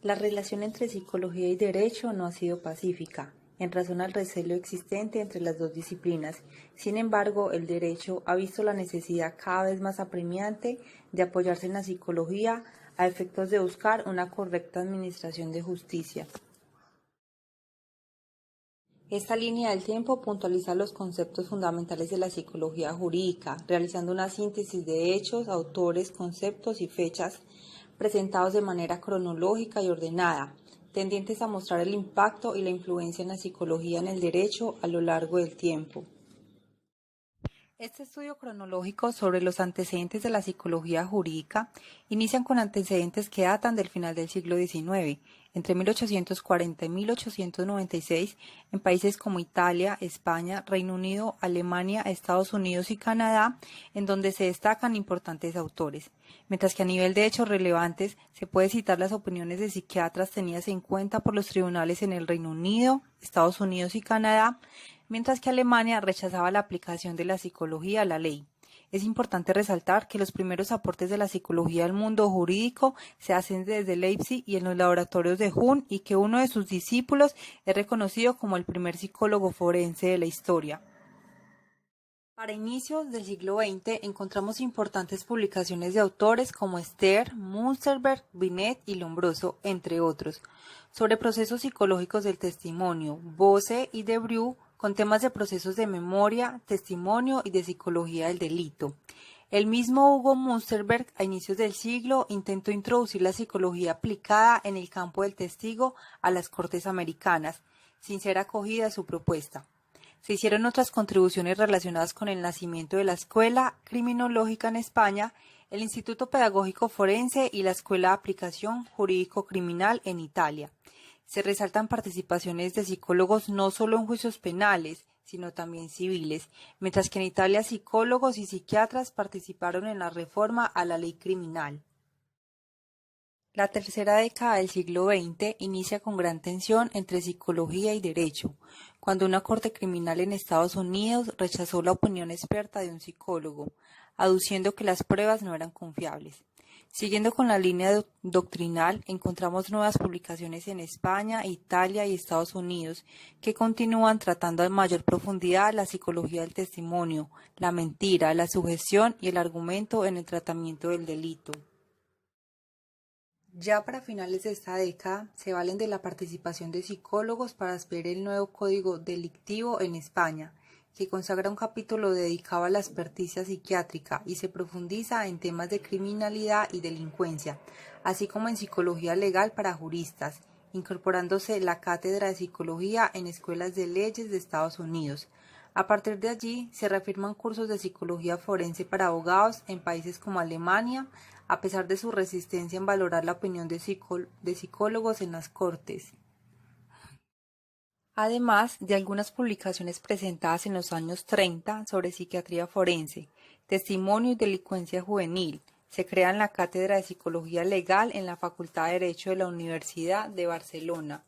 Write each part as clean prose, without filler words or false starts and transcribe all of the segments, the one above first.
La relación entre psicología y derecho no ha sido pacífica, en razón al recelo existente entre las dos disciplinas. Sin embargo, el derecho ha visto la necesidad cada vez más apremiante de apoyarse en la psicología a efectos de buscar una correcta administración de justicia. Esta línea del tiempo puntualiza los conceptos fundamentales de la psicología jurídica, realizando una síntesis de hechos, autores, conceptos y fechas presentados de manera cronológica y ordenada, tendientes a mostrar el impacto y la influencia en la psicología en el derecho a lo largo del tiempo. Este estudio cronológico sobre los antecedentes de la psicología jurídica inician con antecedentes que datan del final del siglo XIX, entre 1840 y 1896, en países como Italia, España, Reino Unido, Alemania, Estados Unidos y Canadá, en donde se destacan importantes autores, mientras que a nivel de hechos relevantes se puede citar las opiniones de psiquiatras tenidas en cuenta por los tribunales en el Reino Unido, Estados Unidos y Canadá, mientras que Alemania rechazaba la aplicación de la psicología a la ley. Es importante resaltar que los primeros aportes de la psicología al mundo jurídico se hacen desde Leipzig y en los laboratorios de Jung, y que uno de sus discípulos es reconocido como el primer psicólogo forense de la historia. Para inicios del siglo XX encontramos importantes publicaciones de autores como Stern, Münsterberg, Binet y Lombroso, entre otros, sobre procesos psicológicos del testimonio, Bosse y Debreu, con temas de procesos de memoria, testimonio y de psicología del delito. El mismo Hugo Münsterberg, a inicios del siglo, intentó introducir la psicología aplicada en el campo del testigo a las Cortes americanas, sin ser acogida su propuesta. Se hicieron otras contribuciones relacionadas con el nacimiento de la Escuela Criminológica en España, el Instituto Pedagógico Forense y la Escuela de Aplicación Jurídico-Criminal en Italia. Se resaltan participaciones de psicólogos no solo en juicios penales, sino también civiles, mientras que en Italia psicólogos y psiquiatras participaron en la reforma a la ley criminal. La tercera década del siglo XX inicia con gran tensión entre psicología y derecho, cuando una corte criminal en Estados Unidos rechazó la opinión experta de un psicólogo, aduciendo que las pruebas no eran confiables. Siguiendo con la línea doctrinal, encontramos nuevas publicaciones en España, Italia y Estados Unidos que continúan tratando a mayor profundidad la psicología del testimonio, la mentira, la sugestión y el argumento en el tratamiento del delito. Ya para finales de esta década, se valen de la participación de psicólogos para ver el nuevo Código Delictivo en España, que consagra un capítulo dedicado a la experticia psiquiátrica y se profundiza en temas de criminalidad y delincuencia, así como en psicología legal para juristas, incorporándose la cátedra de psicología en escuelas de leyes de Estados Unidos. A partir de allí, se reafirman cursos de psicología forense para abogados en países como Alemania, a pesar de su resistencia en valorar la opinión de psicólogos en las cortes. Además de algunas publicaciones presentadas en los años 30 sobre psiquiatría forense, testimonio y delincuencia juvenil, se crea la Cátedra de Psicología Legal en la Facultad de Derecho de la Universidad de Barcelona.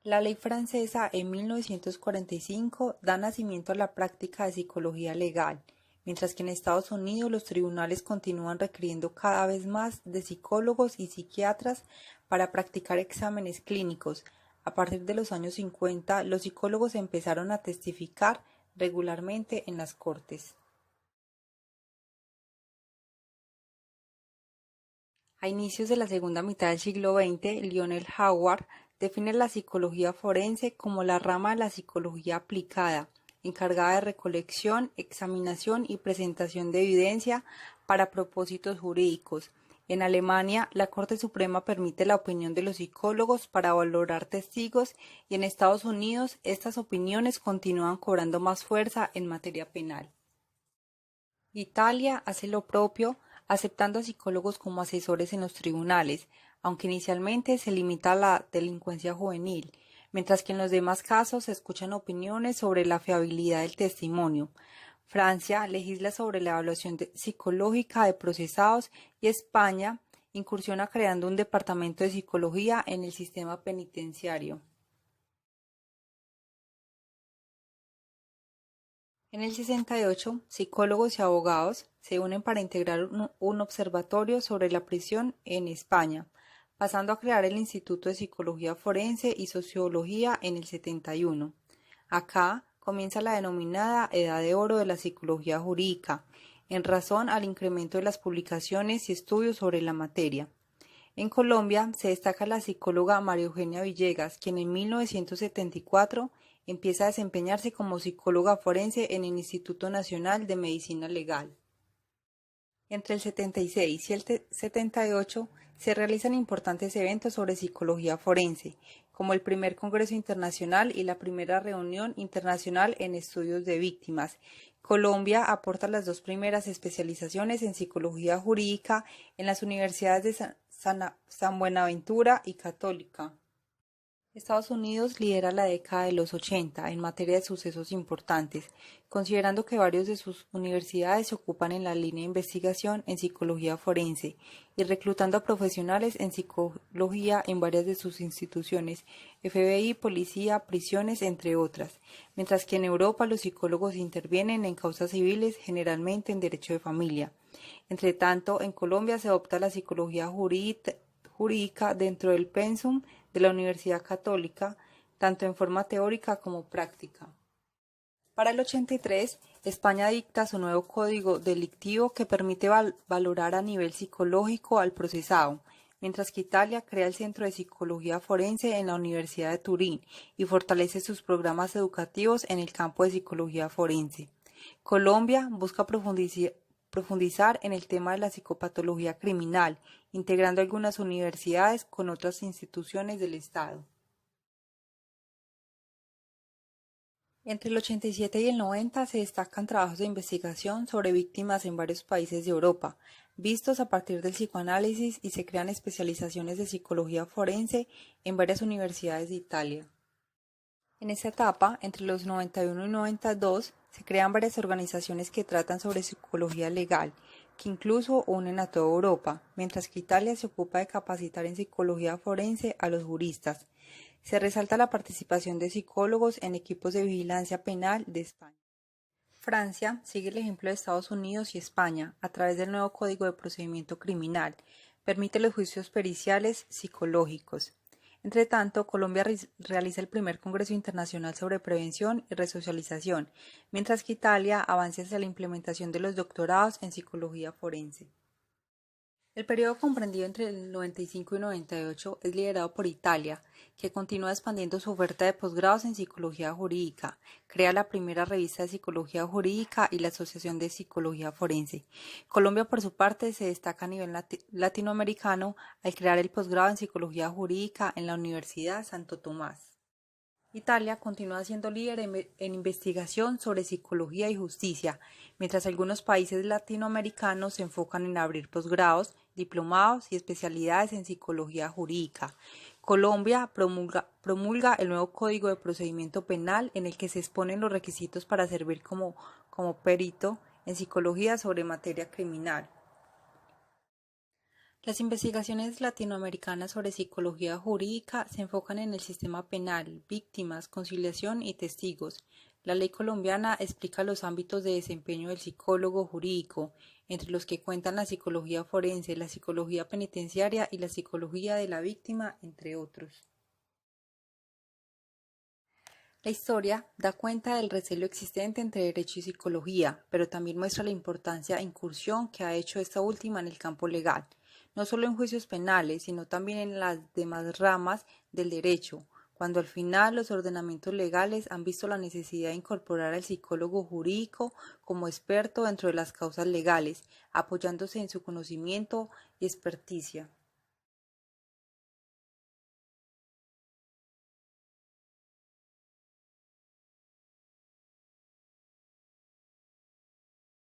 La ley francesa en 1945 da nacimiento a la práctica de psicología legal, mientras que en Estados Unidos los tribunales continúan requiriendo cada vez más de psicólogos y psiquiatras para practicar exámenes clínicos. A partir de los años 50, los psicólogos empezaron a testificar regularmente en las cortes. A inicios de la segunda mitad del siglo XX, Lionel Howard define la psicología forense como la rama de la psicología aplicada, encargada de recolección, examinación y presentación de evidencia para propósitos jurídicos. En Alemania, la Corte Suprema permite la opinión de los psicólogos para valorar testigos, y en Estados Unidos estas opiniones continúan cobrando más fuerza en materia penal. Italia hace lo propio, aceptando a psicólogos como asesores en los tribunales, aunque inicialmente se limita a la delincuencia juvenil, mientras que en los demás casos se escuchan opiniones sobre la fiabilidad del testimonio. Francia legisla sobre la evaluación psicológica de procesados, y España incursiona creando un departamento de psicología en el sistema penitenciario. En el 68, psicólogos y abogados se unen para integrar un observatorio sobre la prisión en España, pasando a crear el Instituto de Psicología Forense y Sociología en el 71. Acá comienza la denominada Edad de Oro de la Psicología Jurídica, en razón al incremento de las publicaciones y estudios sobre la materia. En Colombia se destaca la psicóloga María Eugenia Villegas, quien en 1974 empieza a desempeñarse como psicóloga forense en el Instituto Nacional de Medicina Legal. Entre el 76 y el 78 se realizan importantes eventos sobre psicología forense, como el primer Congreso Internacional y la primera reunión internacional en estudios de víctimas. Colombia aporta las dos primeras especializaciones en psicología jurídica en las universidades de San Buenaventura y Católica. Estados Unidos lidera la década de los 80 en materia de sucesos importantes, considerando que varios de sus universidades se ocupan en la línea de investigación en psicología forense y reclutando a profesionales en psicología en varias de sus instituciones, FBI, policía, prisiones, entre otras, mientras que en Europa los psicólogos intervienen en causas civiles, generalmente en derecho de familia. Entre tanto, en Colombia se adopta la psicología jurídica dentro del pensum de la Universidad Católica, tanto en forma teórica como práctica. Para el 83, España dicta su nuevo código delictivo que permite valorar a nivel psicológico al procesado, mientras que Italia crea el Centro de Psicología Forense en la Universidad de Turín y fortalece sus programas educativos en el campo de psicología forense. Colombia busca profundizar en el tema de la psicopatología criminal, integrando algunas universidades con otras instituciones del Estado. Entre el 87 y el 90 se destacan trabajos de investigación sobre víctimas en varios países de Europa, vistos a partir del psicoanálisis, y se crean especializaciones de psicología forense en varias universidades de Italia. En esta etapa, entre los 91 y 92, se crean varias organizaciones que tratan sobre psicología legal, que incluso unen a toda Europa, mientras que Italia se ocupa de capacitar en psicología forense a los juristas. Se resalta la participación de psicólogos en equipos de vigilancia penal de España. Francia sigue el ejemplo de Estados Unidos y España a través del nuevo Código de Procedimiento Criminal. Permite los juicios periciales psicológicos. Entre tanto, Colombia realiza el primer Congreso Internacional sobre Prevención y Resocialización, mientras que Italia avanza hacia la implementación de los doctorados en psicología forense. El periodo comprendido entre el 95 y 98 es liderado por Italia, que continúa expandiendo su oferta de posgrados en psicología jurídica, crea la primera revista de psicología jurídica y la Asociación de Psicología Forense. Colombia, por su parte, se destaca a nivel latinoamericano al crear el posgrado en psicología jurídica en la Universidad Santo Tomás. Italia continúa siendo líder en investigación sobre psicología y justicia, mientras algunos países latinoamericanos se enfocan en abrir posgrados, diplomados y especialidades en psicología jurídica. Colombia promulga el nuevo Código de Procedimiento Penal en el que se exponen los requisitos para servir como perito en psicología sobre materia criminal. Las investigaciones latinoamericanas sobre psicología jurídica se enfocan en el sistema penal, víctimas, conciliación y testigos. La ley colombiana explica los ámbitos de desempeño del psicólogo jurídico, entre los que cuentan la psicología forense, la psicología penitenciaria y la psicología de la víctima, entre otros. La historia da cuenta del recelo existente entre derecho y psicología, pero también muestra la importancia e incursión que ha hecho esta última en el campo legal, no solo en juicios penales, sino también en las demás ramas del derecho, cuando al final los ordenamientos legales han visto la necesidad de incorporar al psicólogo jurídico como experto dentro de las causas legales, apoyándose en su conocimiento y experticia.